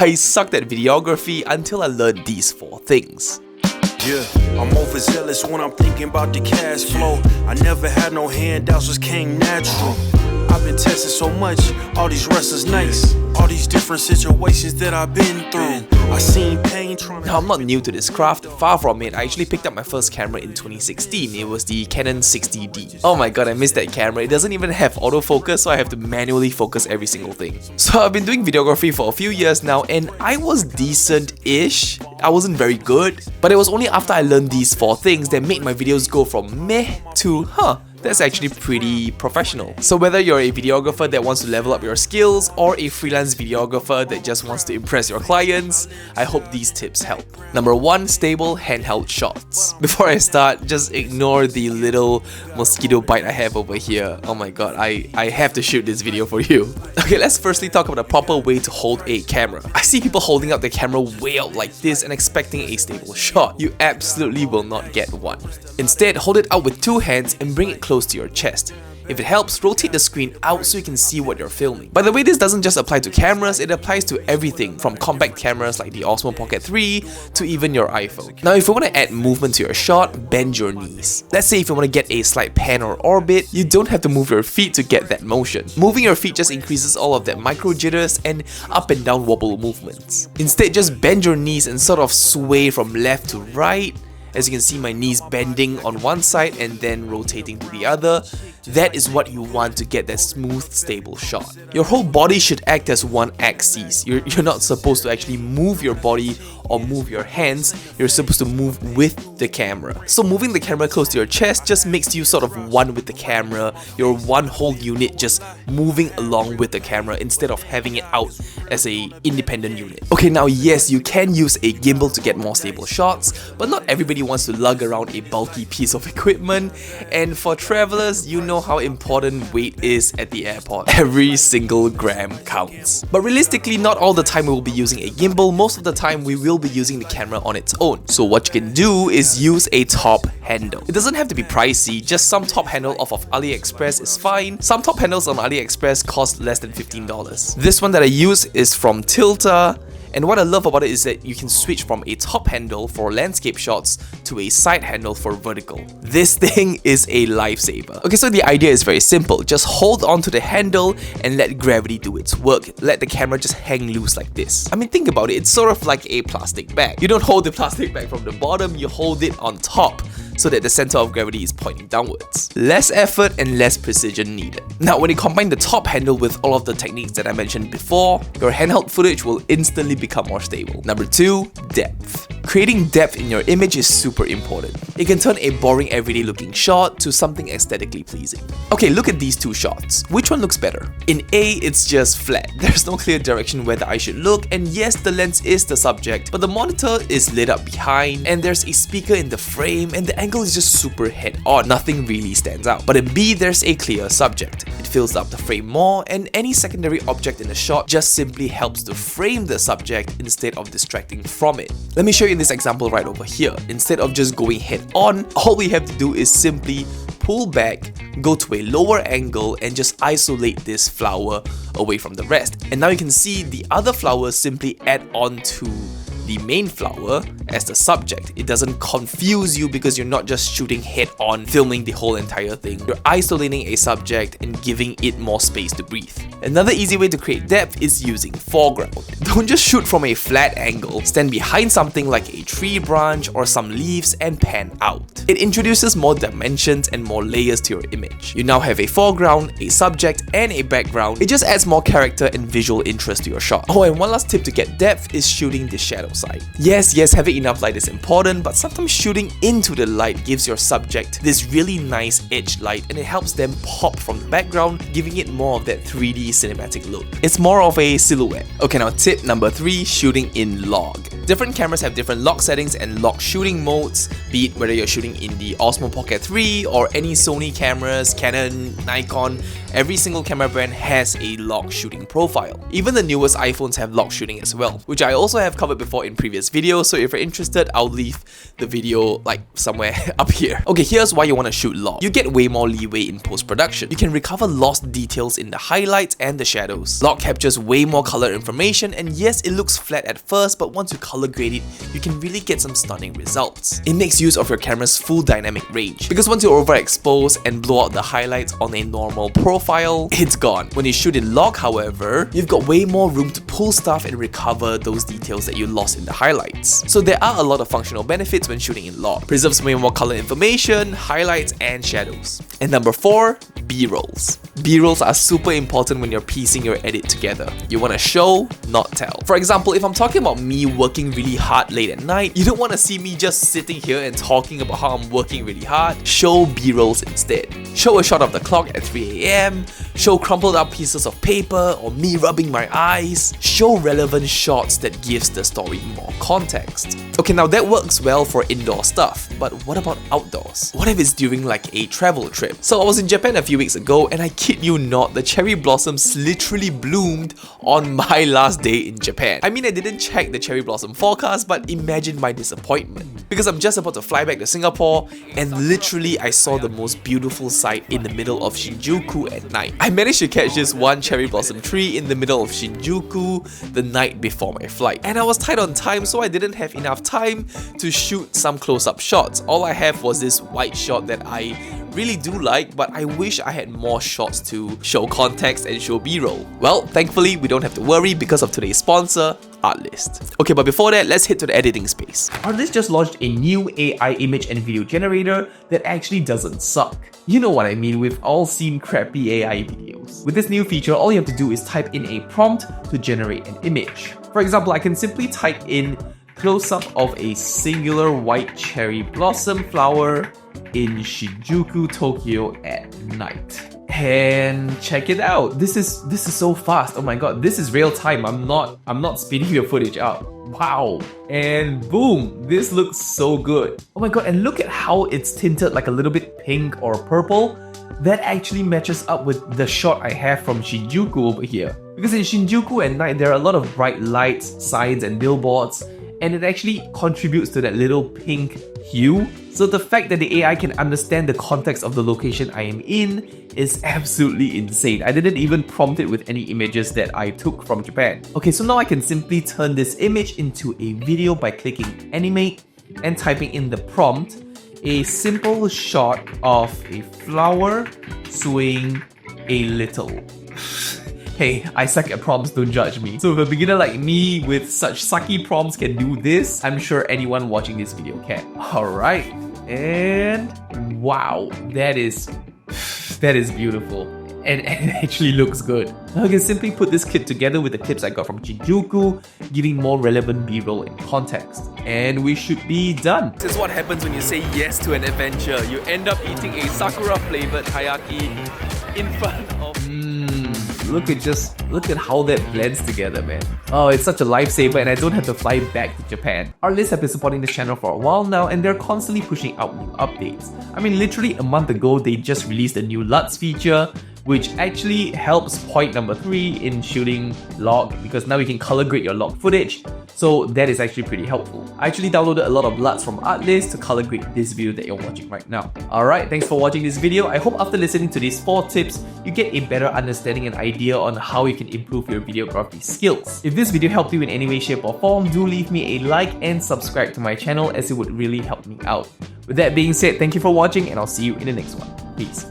I sucked at videography until I learned these 4 things. Yeah, I'm overzealous when I'm thinking about the cash flow. I never had no handouts, just came natural. I've been testing so much, all these wrestlers nice, all these different situations that I've been through. I seen pain trying to... Now, I'm not new to this craft, far from it. I actually picked up my first camera in 2016. It was the Canon 60D. Oh my god, I missed that camera. It doesn't even have autofocus, so I have to manually focus every single thing. So I've been doing videography for a few years now, and I was decent-ish. I wasn't very good, but it was only after I learned these 4 things that made my videos go from meh to that's actually pretty professional. So whether you're a videographer that wants to level up your skills or a freelance videographer that just wants to impress your clients, I hope these tips help. Number 1, stable handheld shots. Before I start, just ignore the little mosquito bite I have over here. Oh my god, I have to shoot this video for you. Okay, let's firstly talk about the proper way to hold a camera. I see people holding up their camera way out like this and expecting a stable shot. You absolutely will not get one. Instead, hold it out with 2 hands and bring it close to your chest. If it helps, rotate the screen out so you can see what you're filming. By the way, this doesn't just apply to cameras, it applies to everything from compact cameras like the Osmo Pocket 3 to even your iPhone. Now, if you want to add movement to your shot, bend your knees. Let's say if you want to get a slight pan or orbit, you don't have to move your feet to get that motion. Moving your feet just increases all of that micro jitters and up and down wobble movements. Instead, just bend your knees and sort of sway from left to right. As you can see, my knees bending on one side and then rotating to the other. That is what you want to get that smooth, stable shot. Your whole body should act as one axis. You're not supposed to actually move your body or move your hands. You're supposed to move with the camera. So moving the camera close to your chest just makes you sort of one with the camera. You're one whole unit just moving along with the camera instead of having it out as a independent unit. Okay, now yes, you can use a gimbal to get more stable shots, but not everybody wants to lug around a bulky piece of equipment, and for travelers, you know how important weight is at the airport. Every single gram counts. But realistically, not all the time we will be using a gimbal. Most of the time we will be using the camera on its own. So what you can do is use a top handle. It doesn't have to be pricey, just some top handle off of AliExpress is fine. Some top handles on AliExpress cost less than $15. This one that I use is from Tilta. And what I love about it is that you can switch from a top handle for landscape shots to a side handle for vertical. This thing is a lifesaver. Okay, so the idea is very simple. Just hold on to the handle and let gravity do its work. Let the camera just hang loose like this. I mean, think about it. It's sort of like a plastic bag. You don't hold the plastic bag from the bottom, you hold it on top, so that the center of gravity is pointing downwards. Less effort and less precision needed. Now, when you combine the top handle with all of the techniques that I mentioned before, your handheld footage will instantly become more stable. Number 2, depth. Creating depth in your image is super important. It can turn a boring everyday looking shot to something aesthetically pleasing. Okay, look at these 2 shots. Which one looks better? In A, it's just flat. There's no clear direction where the eye should look, and yes, the lens is the subject, but the monitor is lit up behind, and there's a speaker in the frame, and the angle is just super head-on. Nothing really stands out. But in B, there's a clear subject. It fills up the frame more, and any secondary object in the shot just simply helps to frame the subject instead of distracting from it. Let me show you this example right over here. Instead of just going head-on, all we have to do is simply pull back, go to a lower angle, and just isolate this flower away from the rest. And now you can see the other flowers simply add on to the main flower as the subject. It doesn't confuse you because you're not just shooting head on, filming the whole entire thing. You're isolating a subject and giving it more space to breathe. Another easy way to create depth is using foreground. Don't just shoot from a flat angle. Stand behind something like a tree branch or some leaves and pan out. It introduces more dimensions and more layers to your image. You now have a foreground, a subject, and a background. It just adds more character and visual interest to your shot. Oh, and one last tip to get depth is shooting the shadow side. Yes, having enough light is important, but sometimes shooting into the light gives your subject this really nice edge light, and it helps them pop from the background, giving it more of that 3D cinematic look. It's more of a silhouette. Okay, now tip number 3, shooting in log. Different cameras have different log settings and log shooting modes, be it whether you're shooting in the Osmo Pocket 3 or any Sony cameras, Canon, Nikon. Every single camera brand has a log shooting profile. Even the newest iPhones have log shooting as well, which I also have covered before before in previous videos, so if you're interested, I'll leave the video like somewhere up here. Okay, here's why you want to shoot log. You get way more leeway in post-production. You can recover lost details in the highlights and the shadows. Log captures way more color information, and yes, it looks flat at first, but once you color grade it, you can really get some stunning results. It makes use of your camera's full dynamic range, because once you overexpose and blow out the highlights on a normal profile, it's gone. When you shoot in log, however, you've got way more room to pull stuff and recover those details that you lost in the highlights. So there are a lot of functional benefits when shooting in log. Preserves way more color information, highlights, and shadows. And number 4, B-rolls. B-rolls are super important when you're piecing your edit together. You want to show, not tell. For example, if I'm talking about me working really hard late at night, you don't want to see me just sitting here and talking about how I'm working really hard. Show B-rolls instead. Show a shot of the clock at 3 AM, show crumpled up pieces of paper or me rubbing my eyes. Show relevant shots that gives the story more context. Okay, now that works well for indoor stuff, but what about outdoors? What if it's during like a travel trip? So I was in Japan a few weeks ago, and I kid you not, the cherry blossoms literally bloomed on my last day in Japan. I mean, I didn't check the cherry blossom forecast, but imagine my disappointment. Because I'm just about to fly back to Singapore, and literally I saw the most beautiful sight in the middle of Shinjuku at night. I managed to catch this one cherry blossom tree in the middle of Shinjuku the night before my flight. And I was tight on time, so I didn't have enough time to shoot some close-up shots. All I have was this white shot that I really do like, but I wish I had more shots to show context and show B-roll. Well, thankfully we don't have to worry because of today's sponsor, Artlist. Okay, but before that, let's head to the editing space. Artlist just launched a new AI image and video generator that actually doesn't suck. You know what I mean, we've all seen crappy AI videos. With this new feature, all you have to do is type in a prompt to generate an image. For example, I can simply type in close-up of a singular white cherry blossom flower in Shinjuku, Tokyo at night. And check it out. This is so fast. Oh my god, this is real time. I'm not speeding your footage up. Wow. And boom, this looks so good. Oh my god, and look at how it's tinted like a little bit pink or purple. That actually matches up with the shot I have from Shinjuku over here. Because in Shinjuku at night, there are a lot of bright lights, signs, and billboards, and it actually contributes to that little pink hue. So the fact that the AI can understand the context of the location I am in is absolutely insane. I didn't even prompt it with any images that I took from Japan. Okay, so now I can simply turn this image into a video by clicking animate and typing in the prompt, a simple shot of a flower swaying a little. Hey, I suck at prompts, don't judge me. So if a beginner like me with such sucky prompts can do this, I'm sure anyone watching this video can. Alright, and wow, that is beautiful. And it actually looks good. Now I can simply put this clip together with the clips I got from Shinjuku, giving more relevant B-roll and context. And we should be done. This is what happens when you say yes to an adventure. You end up eating a sakura flavored hayaki in front of... Look at how that blends together, man. Oh, it's such a lifesaver, and I don't have to fly back to Japan. Artlist have been supporting this channel for a while now, and they're constantly pushing out new updates. I mean, literally a month ago, they just released a new LUTS feature, which actually helps point number 3 in shooting log, because now you can color grade your log footage. So that is actually pretty helpful. I actually downloaded a lot of LUTs from Artlist to color grade this video that you're watching right now. Alright, thanks for watching this video. I hope after listening to these 4 tips, you get a better understanding and idea on how you can improve your videography skills. If this video helped you in any way, shape or form, do leave me a like and subscribe to my channel, as it would really help me out. With that being said, thank you for watching, and I'll see you in the next one. Peace.